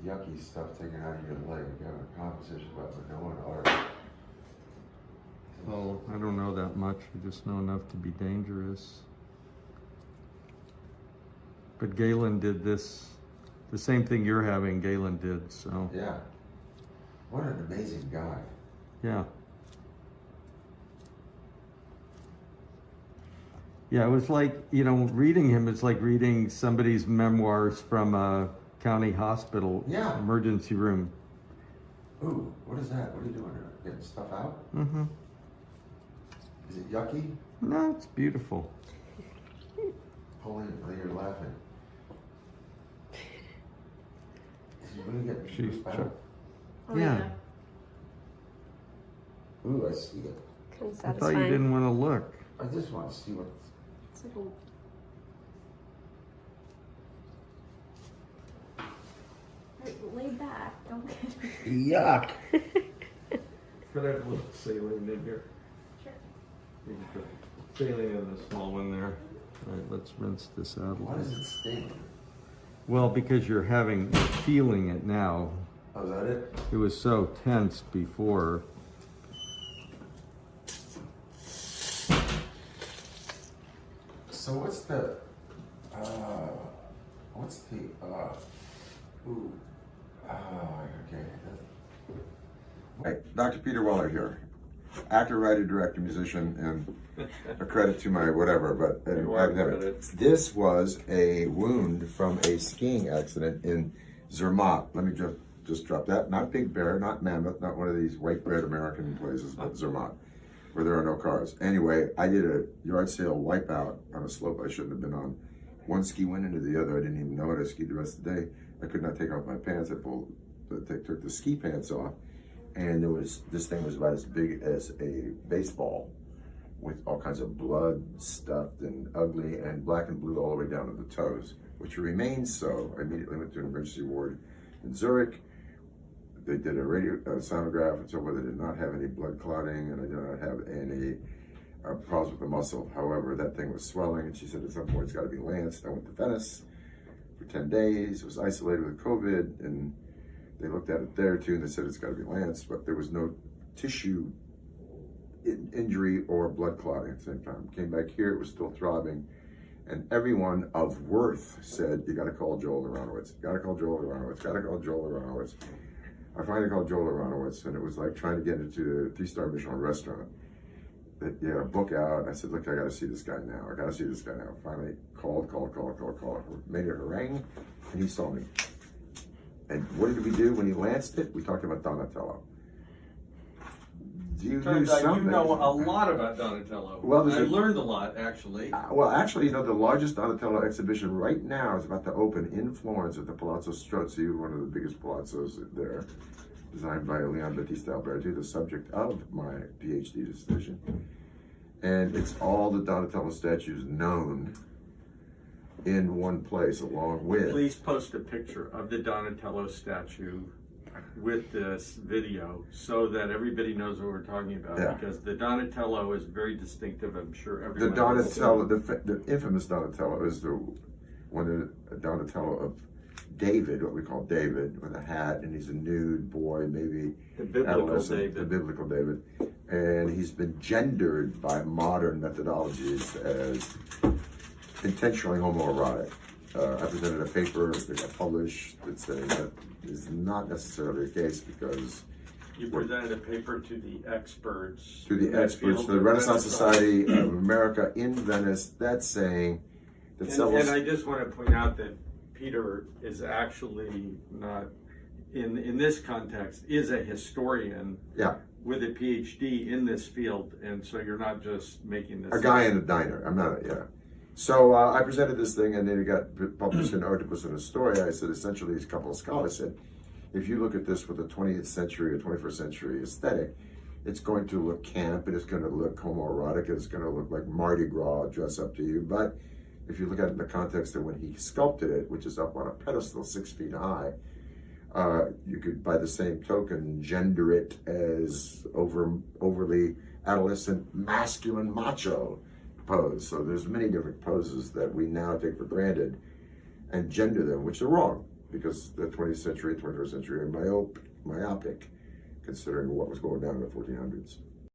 yucky stuff taken out of your leg. You're having a conversation about Minoan art. Oh, I don't know that much. I just know enough to be dangerous. But Galen did this, the same thing you're having, Galen did, so. Yeah. What an amazing guy. Yeah. Yeah, it was like, you know, reading him, it's like reading somebody's memoirs from a county hospital emergency room. Ooh, what is that? What are you doing here? Getting stuff out? Mm-hmm. Is it yucky? No, it's beautiful. Pull in, you're laughing. Is he really getting She's poop out? Oh, Yeah. Ooh, I see it. I thought you didn't want to look. I just want to see what. It's like a... Lay back, don't get it. Yuck! Could I have a little saline in here? Sure. You can put saline in the small one there. All right, let's rinse this out a Why little. does it sting? Well, because you're feeling it now. Oh, is that it? It was so tense before. So what's the, okay. Right, Dr. Peter Weller here. Actor, writer, director, musician, and a credit to my whatever, but this was a wound from a skiing accident in Zermatt. Let me just drop that. Not Big Bear, not Mammoth, not one of these white bread American places, but Zermatt, where there are no cars. Anyway, I did a yard sale wipeout on a slope I shouldn't have been on. One ski went into the other. I didn't even know it. I skied the rest of the day. I could not take off my pants. I took the ski pants off. And this thing was about as big as a baseball with all kinds of blood stuffed and ugly and black and blue all the way down to the toes, which remains so. I immediately went to an emergency ward in Zurich. They did a sonograph and so forth. I did not have any blood clotting and I did not have any problems with the muscle. However, that thing was swelling and she said at some point it's got to be lanced. I went to Venice for 10 days, was isolated with COVID, and they looked at it there too and they said it's got to be lanced, but there was no tissue injury or blood clotting at the same time. Came back here, it was still throbbing, and everyone of worth said, you got to call Joel Aronowitz, got to call Joel Aronowitz, got to call Joel Aronowitz. I finally called Joel Aronowitz, and it was like trying to get into a 3-star Michelin restaurant. They had a book out, and I said, look, I got to see this guy now. I got to see this guy now. Finally called, made a harangue, and he saw me. And what did we do when he lanced it? We talked about Donatello. Do you Turns do out something? you know a lot about Donatello. Well, I learned a lot, actually. Well, actually, you know, the largest Donatello exhibition right now is about to open in Florence at the Palazzo Strozzi, one of the biggest palazzos there, designed by Leon Battista Alberti, the subject of my PhD dissertation. And it's all the Donatello statues known in one place, along with... Please post a picture of the Donatello statue with this video so that everybody knows what we're talking about, because the Donatello is very distinctive. I'm sure everyone the Donatello, the infamous Donatello is the Donatello of David, what we call David, with a hat, and he's a nude boy, maybe the biblical David. The biblical David. And he's been gendered by modern methodologies as intentionally homoerotic. I presented a paper that got published that said that is not necessarily the case, because you presented a paper to the experts. To the experts, to the Renaissance Society of America in Venice, that's saying that and I just want to point out that Peter is actually not, in this context, is a historian with a PhD in this field, and so you're not just making this... A guy in a diner, I'm not So I presented this thing, and then it got published in Articles in Historia. I said, essentially, a couple of scholars said, if you look at this with a 20th century or 21st century aesthetic, it's going to look camp, and it's going to look homoerotic, and it's going to look like Mardi Gras dress up to you. But if you look at it in the context of when he sculpted it, which is up on a pedestal 6 feet high, you could, by the same token, gender it as overly adolescent, masculine, macho pose. So there's many different poses that we now take for granted and gender them, which are wrong, because the 20th century, 21st century are myopic, considering what was going down in the 1400s.